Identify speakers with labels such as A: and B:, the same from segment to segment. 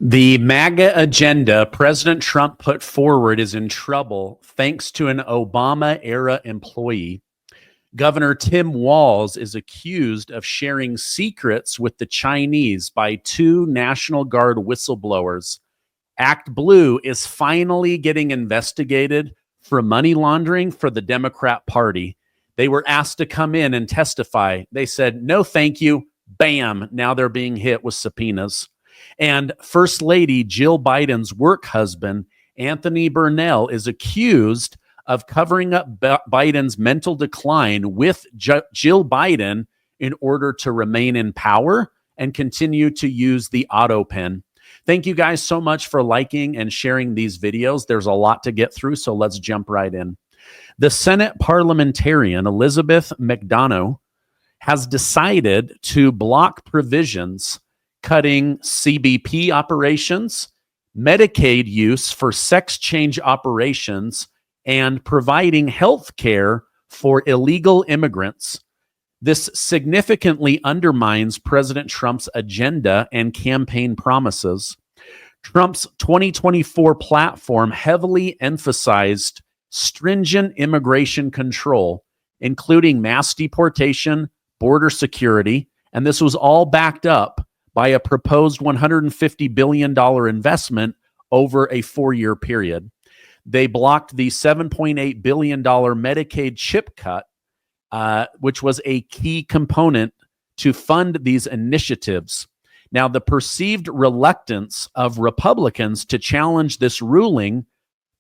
A: The MAGA agenda President Trump put forward is in trouble thanks to an Obama-era employee. Governor Tim Walz is accused of sharing secrets with the Chinese by two National Guard whistleblowers. ActBlue is finally getting investigated for money laundering for the Democrat Party. They were asked to come in and testify. They said, no, thank you. Bam. Now they're being hit with subpoenas. And First Lady Jill Biden's work husband, Anthony Bernal, is accused of covering up Biden's mental decline with Jill Biden in order to remain in power and continue to use the autopen. Thank you guys so much for liking and sharing these videos. There's a lot to get through, so let's jump right in. The Senate Parliamentarian, Elizabeth MacDonough, has decided to block provisions cutting CBP operations, Medicaid use for sex change operations, and providing health care for illegal immigrants. This significantly undermines President Trump's agenda and campaign promises. Trump's 2024 platform heavily emphasized stringent immigration control, including mass deportation, border security, and this was all backed up by a proposed $150 billion investment over a 4-year period. They blocked the $7.8 billion Medicaid chip cut, which was a key component to fund these initiatives. Now, the perceived reluctance of Republicans to challenge this ruling,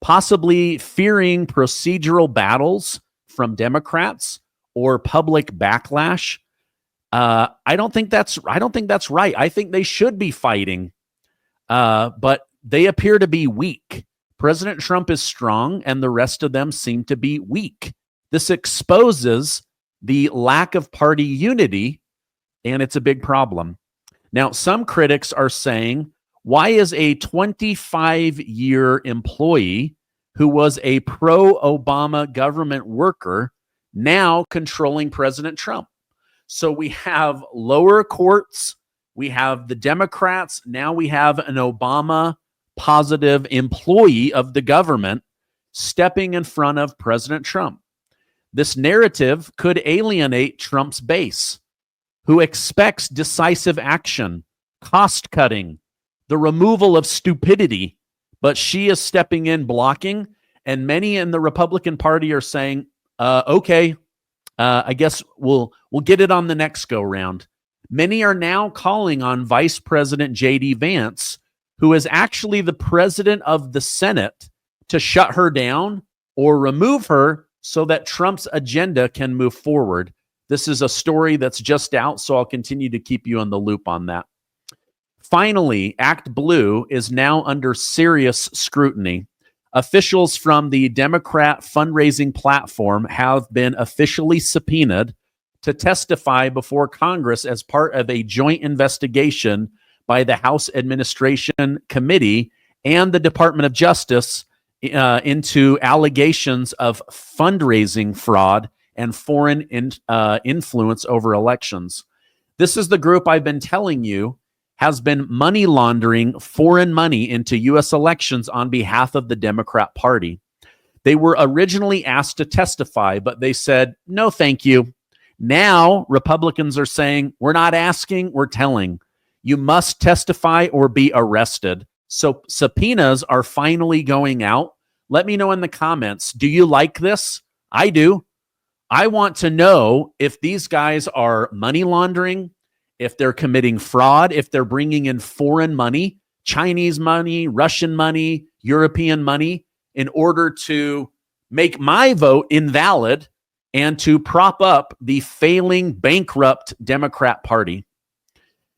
A: possibly fearing procedural battles from Democrats or public backlash, I don't think that's right. I think they should be fighting, but they appear to be weak. President Trump is strong, and the rest of them seem to be weak. This exposes the lack of party unity, and it's a big problem. Now, some critics are saying, why is a 25-year employee who was a pro-Obama government worker now controlling President Trump? So we have lower courts, we have the Democrats, now we have an Obama positive employee of the government stepping in front of President Trump. This narrative could alienate Trump's base, who expects decisive action, cost cutting, the removal of stupidity, but she is stepping in blocking, and many in the Republican Party are saying, okay, I guess we'll get it on the next go round. Many are now calling on Vice President JD Vance, who is actually the president of the Senate, to shut her down or remove her so that Trump's agenda can move forward. This is a story that's just out, so I'll continue to keep you in the loop on that. Finally, ActBlue is now under serious scrutiny. Officials from the Democrat fundraising platform have been officially subpoenaed to testify before Congress as part of a joint investigation by the House Administration Committee and the Department of Justice into allegations of fundraising fraud and foreign influence over elections. This is the group I've been telling you has been money laundering foreign money into U.S. elections on behalf of the Democrat Party. They were originally asked to testify, but they said, no, thank you. Now, Republicans are saying, we're not asking, we're telling. You must testify or be arrested. So subpoenas are finally going out. Let me know in the comments, do you like this? I do. I want to know if these guys are money laundering, if they're committing fraud, if they're bringing in foreign money, Chinese money, Russian money, European money, in order to make my vote invalid and to prop up the failing, bankrupt Democrat Party.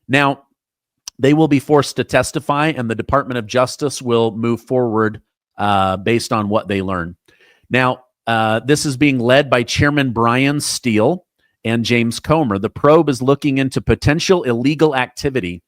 A: Now, they will be forced to testify, and the Department of Justice will move forward based on what they learn. Now, this is being led by Chairman Brian Steele and James Comer. The probe is looking into potential illegal activity,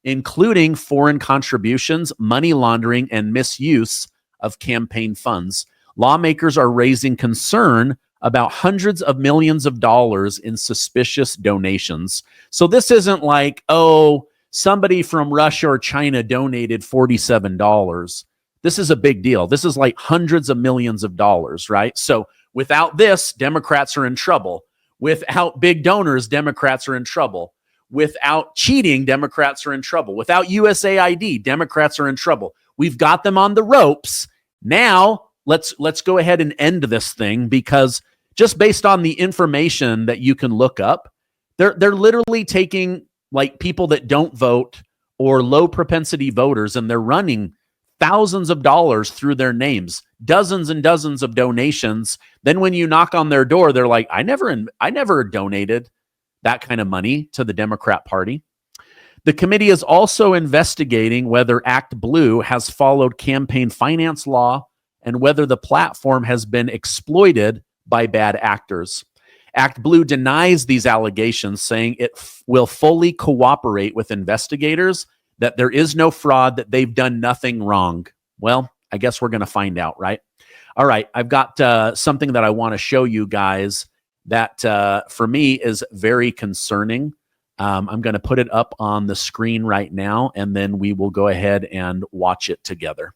A: including foreign contributions, money laundering, and misuse of campaign funds. Lawmakers are raising concern about hundreds of millions of dollars in suspicious donations. So this isn't like, oh, somebody from Russia or China donated $47. This is a big deal. This is like hundreds of millions of dollars, right? So without this, Democrats are in trouble. Without big donors, Democrats are in trouble. Without cheating, Democrats are in trouble. Without USAID, Democrats are in trouble. We've got them on the ropes. Now, let's go ahead and end this thing, because just based on the information that you can look up, they're literally taking like people that don't vote or low propensity voters, and they're running thousands of dollars through their names, dozens and dozens of donations. Then when you knock on their door, they're like, I never donated that kind of money to the Democrat Party. The committee is also investigating whether ActBlue has followed campaign finance law and whether the platform has been exploited by bad actors. ActBlue denies these allegations, saying it will fully cooperate with investigators, that there is no fraud, that they've done nothing wrong. Well, I guess we're going to find out, right? All right, I've got something that I want to show you guys that for me is very concerning. I'm going to put it up on the screen right now, and then we will go ahead and watch it together.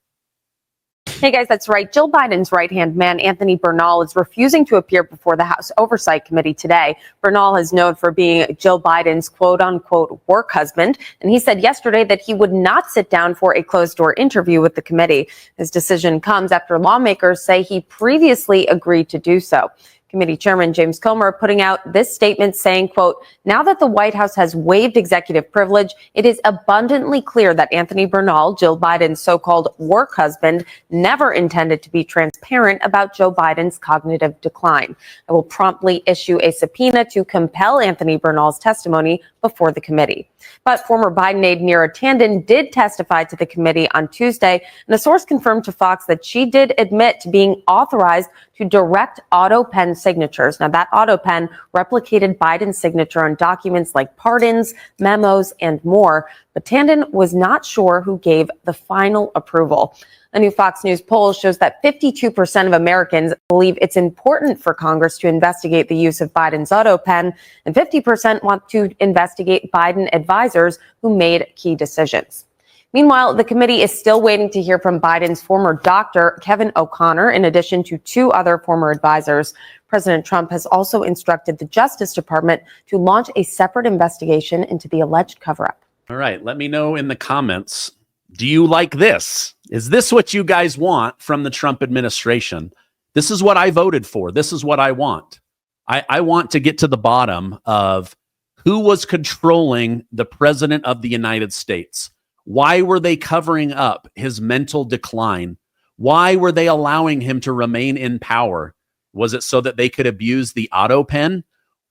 B: Hey guys, that's right. Jill Biden's right-hand man, Anthony Bernal, is refusing to appear before the House Oversight Committee today. Bernal is known for being Jill Biden's quote-unquote work husband, and he said yesterday that he would not sit down for a closed-door interview with the committee. His decision comes after lawmakers say he previously agreed to do so. Committee Chairman James Comer putting out this statement saying, quote, now that the White House has waived executive privilege, it is abundantly clear that Anthony Bernal, Jill Biden's so-called work husband, never intended to be transparent about Joe Biden's cognitive decline. I will promptly issue a subpoena to compel Anthony Bernal's testimony before the committee. But former Biden aide Neera Tanden did testify to the committee on Tuesday, and a source confirmed to Fox that she did admit to being authorized to direct autopen signatures. Now, that autopen replicated Biden's signature on documents like pardons, memos, and more. But Tanden was not sure who gave the final approval. A new Fox News poll shows that 52% of Americans believe it's important for Congress to investigate the use of Biden's autopen, and 50% want to investigate Biden advisors who made key decisions. Meanwhile, the committee is still waiting to hear from Biden's former doctor, Kevin O'Connor, in addition to two other former advisors. President Trump has also instructed the Justice Department to launch a separate investigation into the alleged cover-up.
A: All right, let me know in the comments. Do you like this? Is this what you guys want from the Trump administration? This is what I voted for. This is what I want. I want to get to the bottom of who was controlling the president of the United States. Why were they covering up his mental decline? Why were they allowing him to remain in power? Was it so that they could abuse the autopen?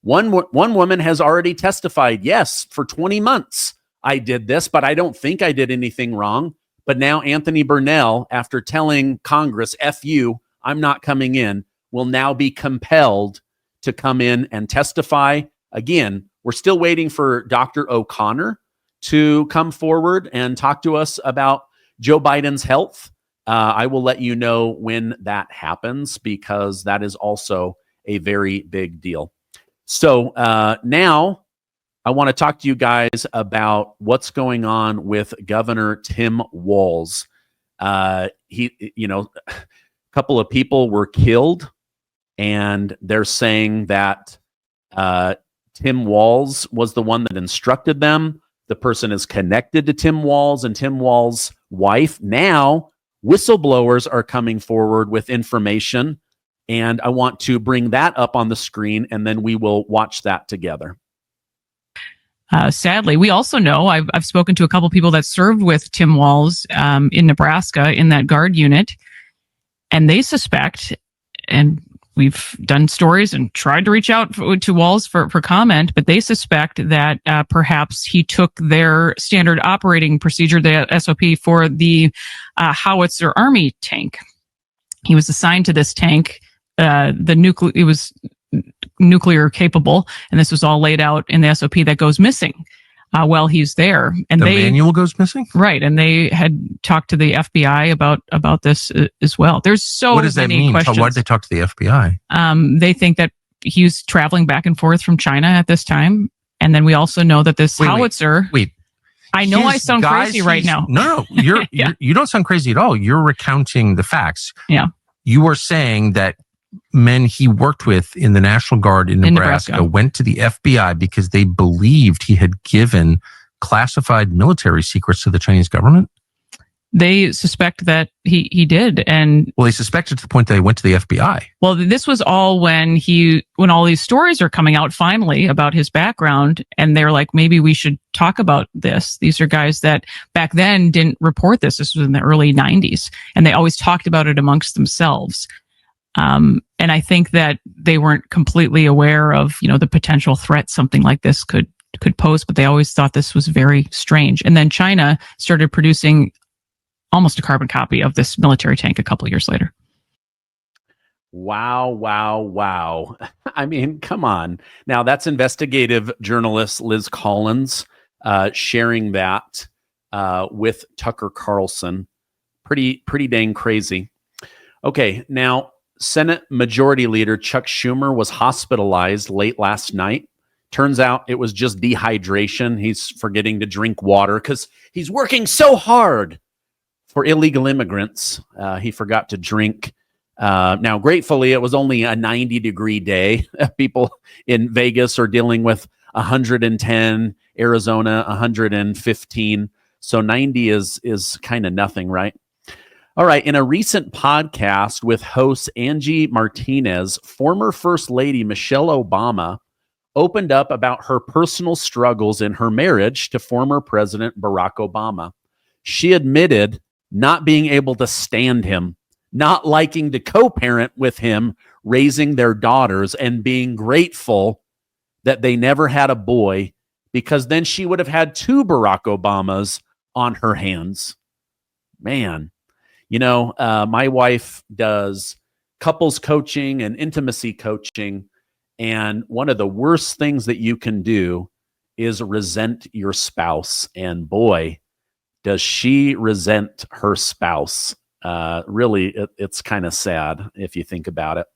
A: One woman has already testified, yes, for 20 months I did this, but I don't think I did anything wrong. But now Anthony Bernal, after telling Congress, F you, I'm not coming in, will now be compelled to come in and testify. Again, we're still waiting for Dr. O'Connor to come forward and talk to us about Joe Biden's health. I will let you know when that happens, because that is also a very big deal. So now I want to talk to you guys about what's going on with Governor Tim Walz. A couple of people were killed, and they're saying that Tim Walz was the one that instructed them. The person is connected to Tim Walz and Tim Walz's wife. Now, whistleblowers are coming forward with information, and I want to bring that up on the screen, and then we will watch that together.
C: Sadly, we also know, I've spoken to a couple people that served with Tim Walz in Nebraska in that guard unit, and they suspect, and we've done stories and tried to reach out to Walz for comment, but they suspect that perhaps he took their standard operating procedure, the SOP, for the howitzer army tank. He was assigned to this tank. It was nuclear capable, and this was all laid out in the SOP that goes missing while he's there. And
D: the manual goes missing?
C: Right, and they had talked to the FBI about this as well. There's so many questions. What does that mean?
D: Why did they talk to the FBI?
C: They think that he's traveling back and forth from China at this time, and then we also know that this howitzer...
D: Wait.
C: I know I
D: his
C: sound
D: guys
C: crazy right
D: he's-
C: now.
D: No,
C: Yeah.
D: you don't sound crazy at all. You're recounting the facts.
C: Yeah.
D: You are saying that men he worked with in the National Guard in Nebraska went to the FBI because they believed he had given classified military secrets to the Chinese government?
C: They suspect that he did. And
D: well, they suspected to the point that they went to the FBI.
C: Well, this was all when all these stories are coming out finally about his background. And they're like, maybe we should talk about this. These are guys that back then didn't report this. This was in the early 90s. And they always talked about it amongst themselves. And I think that they weren't completely aware of, the potential threat something like this could pose, but they always thought this was very strange. And then China started producing almost a carbon copy of this military tank a couple of years later.
A: Wow, wow, wow. I mean, come on. Now, that's investigative journalist Liz Collins sharing that with Tucker Carlson. Pretty dang crazy. Okay, now, Senate Majority Leader Chuck Schumer was hospitalized late last night. Turns out it was just dehydration. He's forgetting to drink water because he's working so hard for illegal immigrants. He forgot to drink. Now, gratefully, it was only a 90-degree day. People in Vegas are dealing with 110, Arizona 115. So 90 is kind of nothing, right? All right. In a recent podcast with host Angie Martinez, former First Lady Michelle Obama opened up about her personal struggles in her marriage to former President Barack Obama. She admitted not being able to stand him, not liking to co-parent with him, raising their daughters, and being grateful that they never had a boy, because then she would have had 2 Barack Obamas on her hands. Man, my wife does couples coaching and intimacy coaching, and one of the worst things that you can do is resent your spouse. And boy, does she resent her spouse. Really, it's kind of sad if you think about it.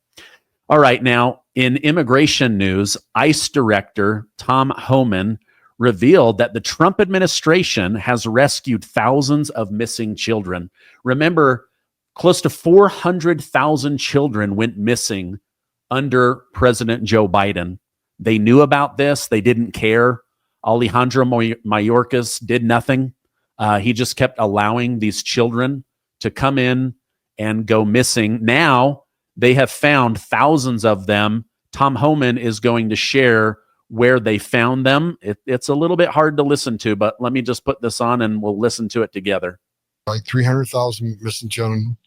A: All right, now, in immigration news, ICE Director Tom Homan revealed that the Trump administration has rescued thousands of missing children. Remember, close to 400,000 children went missing under President Joe Biden. They knew about this. They didn't care. Alejandro Mayorkas did nothing. He just kept allowing these children to come in and go missing. Now they have found thousands of them. Tom Homan is going to share where they found them. It's a little bit hard to listen to, but let me just put this on and we'll listen to it together.
E: Like 300,000 missing children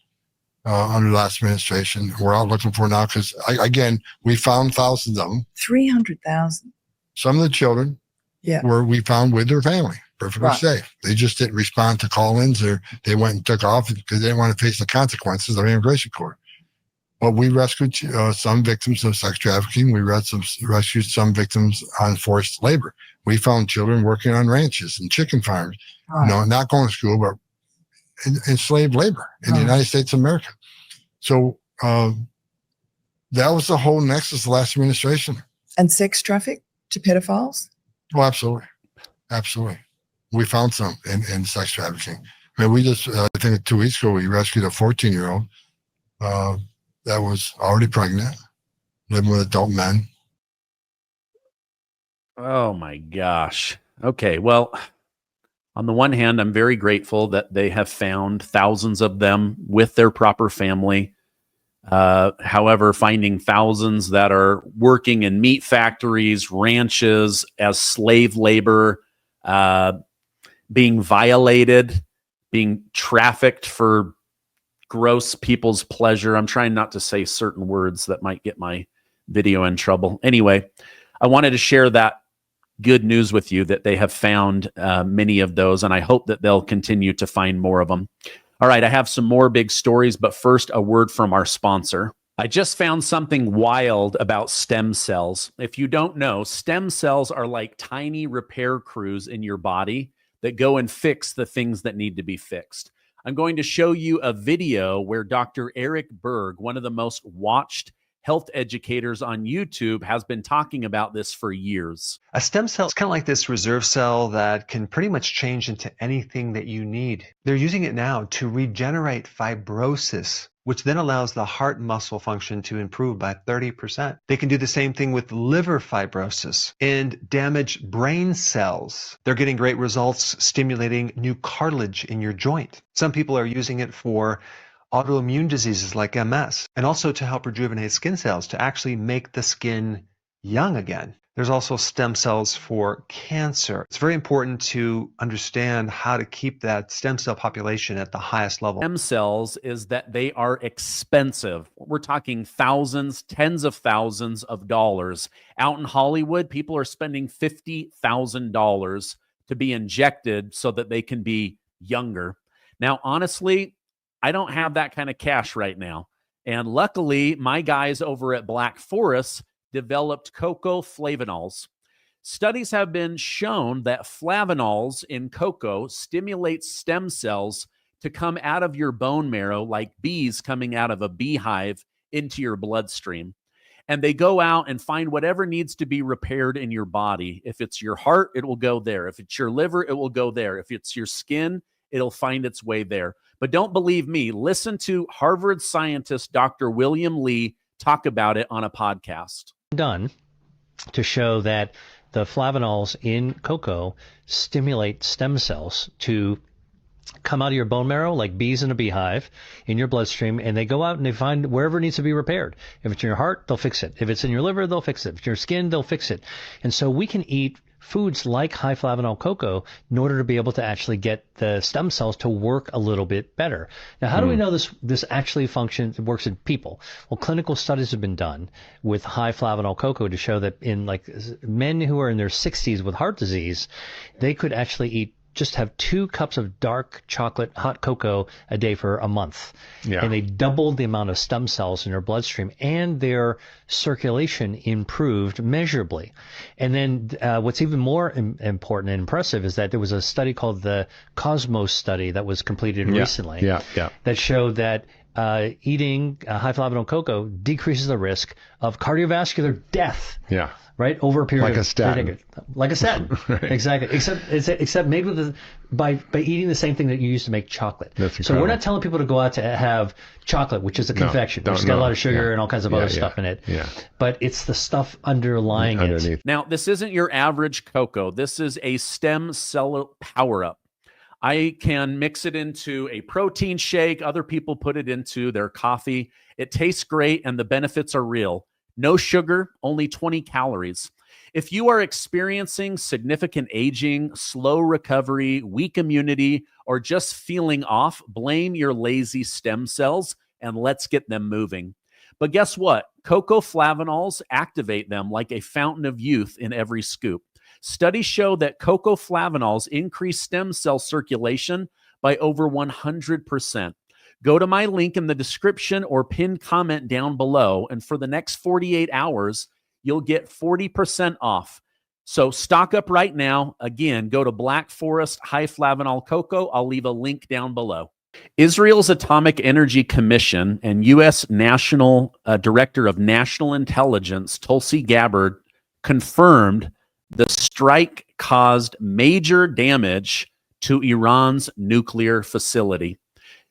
E: under the last administration. We're out looking for now because, again, we found thousands of them.
F: 300,000.
E: Some of the children were we found with their family, perfectly safe. They just didn't respond to call-ins, or they went and took off because they didn't want to face the consequences of the immigration court. But we rescued some victims of sex trafficking. We rescued some victims on forced labor. We found children working on ranches and chicken farms, not going to school, but in slave labor in the United States of America. So that was the whole nexus of the last administration.
F: And sex traffic to pedophiles?
E: Oh, absolutely. Absolutely. We found some in sex trafficking. I mean, we just, I think 2 weeks ago, we rescued a 14-year-old that was already pregnant, living with adult men.
A: Oh my gosh. Okay. Well, on the one hand, I'm very grateful that they have found thousands of them with their proper family. However, finding thousands that are working in meat factories, ranches, as slave labor, being violated, being trafficked for gross people's pleasure. I'm trying not to say certain words that might get my video in trouble. Anyway, I wanted to share that good news with you that they have found many of those, and I hope that they'll continue to find more of them. All right, I have some more big stories, but first, a word from our sponsor. I just found something wild about stem cells. If you don't know, stem cells are like tiny repair crews in your body that go and fix the things that need to be fixed. I'm going to show you a video where Dr. Eric Berg, one of the most watched health educators on YouTube has been talking about this for years.
G: A stem cell is kind of like this reserve cell that can pretty much change into anything that you need. They're using it now to regenerate fibrosis, which then allows the heart muscle function to improve by 30%. They can do the same thing with liver fibrosis and damaged brain cells. They're getting great results stimulating new cartilage in your joint. Some people are using it for autoimmune diseases like MS, and also to help rejuvenate skin cells to actually make the skin young again. There's also stem cells for cancer. It's very important to understand how to keep that stem cell population at the highest level.
A: Stem cells is that they are expensive. We're talking thousands, tens of thousands of dollars. Out in Hollywood, people are spending $50,000 to be injected so that they can be younger. Now, honestly, I don't have that kind of cash right now. And luckily, my guys over at Black Forest developed cocoa flavanols. Studies have been shown that flavanols in cocoa stimulate stem cells to come out of your bone marrow like bees coming out of a beehive into your bloodstream. And they go out and find whatever needs to be repaired in your body. If it's your heart, it will go there. If it's your liver, it will go there. If it's your skin, it'll find its way there. But don't believe me. Listen to Harvard scientist Dr. William Lee talk about it on a podcast.
H: Done to show that the flavanols in cocoa stimulate stem cells to come out of your bone marrow like bees in a beehive in your bloodstream, and they go out and they find wherever it needs to be repaired. If it's in your heart, they'll fix it. If it's in your liver, they'll fix it. If it's in your skin, they'll fix it. And so we can eat foods like high flavanol cocoa in order to be able to actually get the stem cells to work a little bit better. Now, how do we know this actually functions, it works in people? Well, clinical studies have been done with high flavanol cocoa to show that in like men who are in their 60s with heart disease, they could actually just have 2 cups of dark chocolate hot cocoa a day for a month. Yeah. And they doubled the amount of stem cells in their bloodstream, and their circulation improved measurably. And then what's even more important and impressive is that there was a study called the Cosmos study that was completed recently that showed that eating high flavanol cocoa decreases the risk of cardiovascular death. Yeah. Right, over a period
I: like a statin.
H: Like a statin, right. Exactly. Except made with by eating the same thing that you use to make chocolate. So we're not telling people to go out to have chocolate, which is a confection, which has got a lot of sugar and all kinds of other stuff in it. Yeah. But it's the stuff underlying it.
A: Now, this isn't your average cocoa. This is a stem cell power up. I can mix it into a protein shake. Other people put it into their coffee. It tastes great, and the benefits are real. No sugar, only 20 calories. If you are experiencing significant aging, slow recovery, weak immunity, or just feeling off, blame your lazy stem cells and let's get them moving. But guess what? Cocoa flavanols activate them like a fountain of youth in every scoop. Studies show that cocoa flavanols increase stem cell circulation by over 100%. Go to my link in the description or pinned comment down below, and for the next 48 hours, you'll get 40% off. So stock up right now. Again, go to Black Forest High Flavanol Cocoa. I'll leave a link down below. Israel's Atomic Energy Commission and U.S. National Director of National Intelligence, Tulsi Gabbard, confirmed the strike caused major damage to Iran's nuclear facility.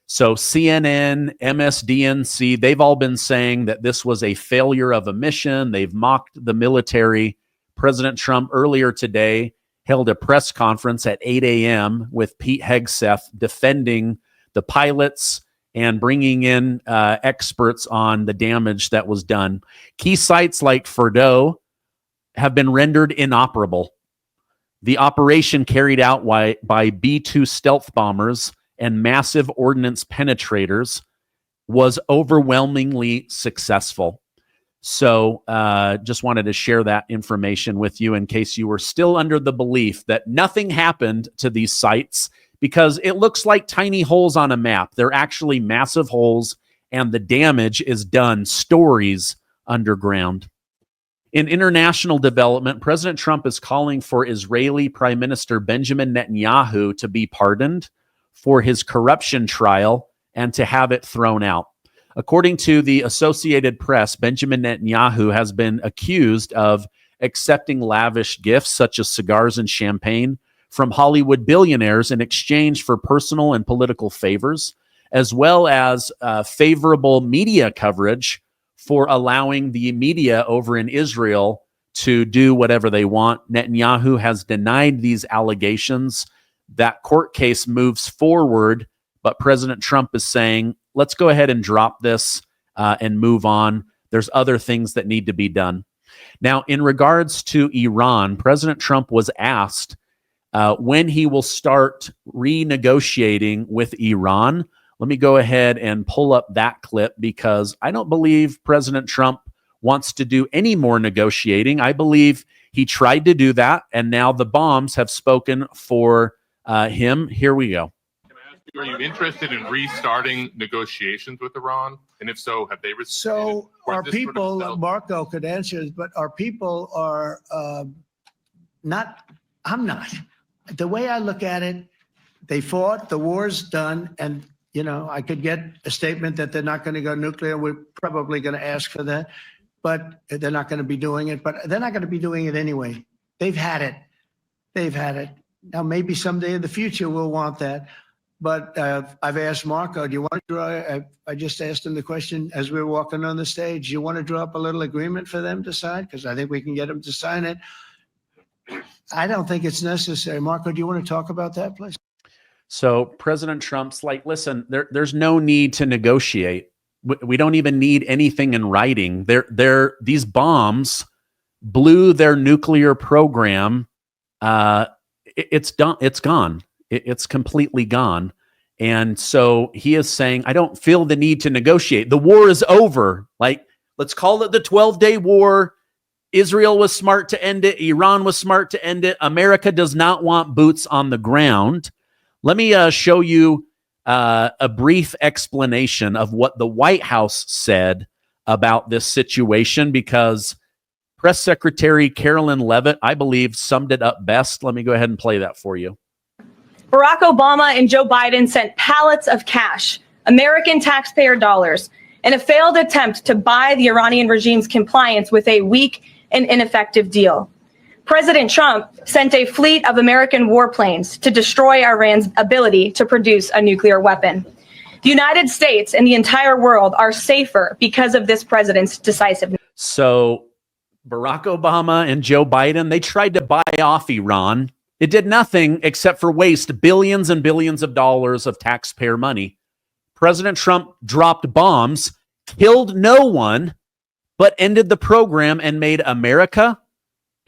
A: So CNN, MSDNC, they've all been saying that this was a failure of a mission. They've mocked the military. President Trump earlier today held a press conference at 8 a.m. with Pete Hegseth defending the pilots and bringing in experts on the damage that was done. Key sites like Fordo have been rendered inoperable. The operation carried out by B-2 stealth bombers and massive ordnance penetrators was overwhelmingly successful. So just wanted to share that information with you in case you were still under the belief that nothing happened to these sites, because it looks like tiny holes on a map. They're actually massive holes, and the damage is done stories underground. In international development, President Trump is calling for Israeli Prime Minister Benjamin Netanyahu to be pardoned for his corruption trial and to have it thrown out. According to the Associated Press, Benjamin Netanyahu has been accused of accepting lavish gifts such as cigars and champagne from Hollywood billionaires in exchange for personal and political favors, as well as favorable media coverage for allowing the media over in Israel to do whatever they want. Netanyahu has denied these allegations. That court case moves forward, but President Trump is saying, let's go ahead and drop this and move on. There's other things that need to be done. Now, in regards to Iran, President Trump was asked when he will start renegotiating with Iran. Let me go ahead and pull up that clip because I don't believe President Trump wants to do any more negotiating. I believe he tried to do that, and now the bombs have spoken for him. Here we go.
I: Are you interested in restarting negotiations with Iran? And if so, have they responded?
J: So our people, Marco could answer, but our people are not, I'm not. The way I look at it, they fought, the war's done, and I could get a statement that they're not going to go nuclear. We're probably going to ask for that, but they're not going to be doing it. But they're not going to be doing it anyway. They've had it. They've had it. Now, maybe someday in the future we'll want that. But I've asked Marco, do you want to draw, I just asked him the question as we were walking on the stage, do you want to draw up a little agreement for them to sign? Because I think we can get them to sign it. I don't think it's necessary. Marco, do you want to talk about that, please?
A: So President Trump's like, listen, there's no need to negotiate. We don't even need anything in writing. These bombs blew their nuclear program. It's done. It's gone. It's completely gone. And so he is saying, I don't feel the need to negotiate. The war is over. Like, let's call it the 12-day war. Israel was smart to end it. Iran was smart to end it. America does not want boots on the ground. Let me show you a brief explanation of what the White House said about this situation, because Press Secretary Carolyn Leavitt, I believe, summed it up best. Let me go ahead and play that for you.
K: Barack Obama and Joe Biden sent pallets of cash, American taxpayer dollars, in a failed attempt to buy the Iranian regime's compliance with a weak and ineffective deal. President Trump sent a fleet of American warplanes to destroy Iran's ability to produce a nuclear weapon. The United States and the entire world are safer because of this president's decisiveness.
A: So Barack Obama and Joe Biden, they tried to buy off Iran. It did nothing except for waste billions and billions of dollars of taxpayer money. President Trump dropped bombs, killed no one, but ended the program and made America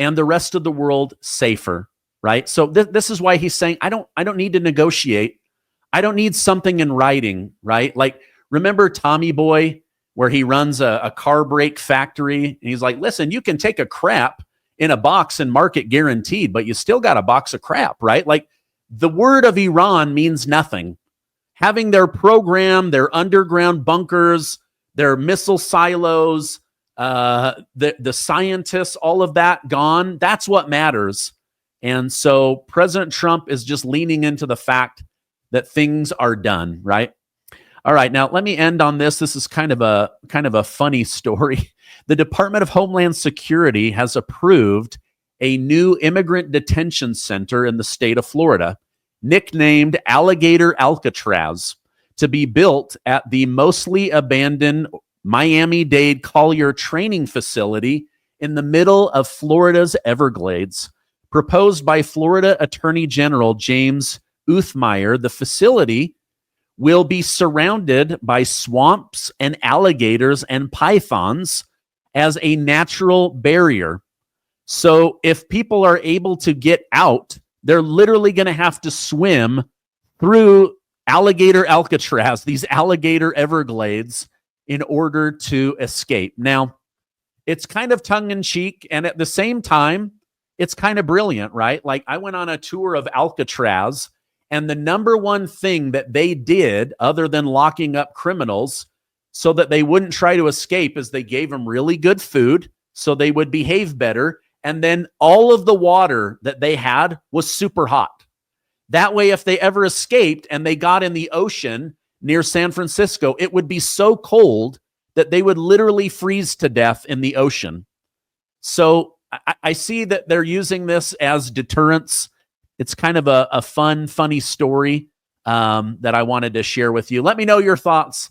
A: and the rest of the world safer, right? So this is why he's saying, I don't need to negotiate. I don't need something in writing, right? Like, remember Tommy Boy, where he runs a car brake factory, and he's like, listen, you can take a crap in a box and mark it guaranteed, but you still got a box of crap, right? Like, the word of Iran means nothing. Having their program, their underground bunkers, their missile silos, the scientists, all of that gone, that's what matters. And so President Trump is just leaning into the fact that things are done, right? All right, now let me end on this. This is kind of a funny story. The Department of Homeland Security has approved a new immigrant detention center in the state of Florida, nicknamed Alligator Alcatraz, to be built at the mostly abandoned Miami-Dade Collier training facility in the middle of Florida's Everglades. Proposed by Florida Attorney General James Uthmeyer, the facility will be surrounded by swamps and alligators and pythons as a natural barrier. So if people are able to get out, they're literally going to have to swim through Alligator Alcatraz, these alligator Everglades, in order to escape. Now, it's kind of tongue-in-cheek, and at the same time, it's kind of brilliant, right? Like, I went on a tour of Alcatraz, and the number one thing that they did, other than locking up criminals so that they wouldn't try to escape, is they gave them really good food so they would behave better. And then all of the water that they had was super hot. That way, if they ever escaped and they got in the ocean, near San Francisco, it would be so cold that they would literally freeze to death in the ocean. So I see that they're using this as deterrence. It's kind of a funny story that I wanted to share with you. Let me know your thoughts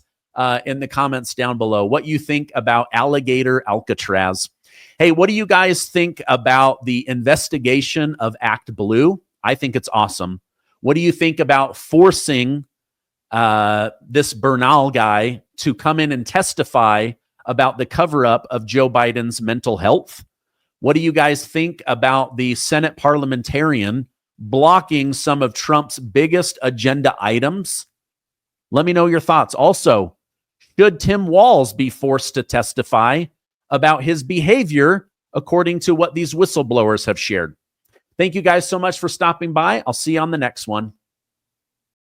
A: in the comments down below, what you think about Alligator Alcatraz. Hey, what do you guys think about the investigation of ActBlue? I think it's awesome. What do you think about forcing this Bernal guy to come in and testify about the cover-up of Joe Biden's mental health? What do you guys think about the Senate Parliamentarian blocking some of Trump's biggest agenda items? Let me know your thoughts. Also, should Tim Walz be forced to testify about his behavior according to what these whistleblowers have shared? Thank you guys so much for stopping by. I'll see you on the next one.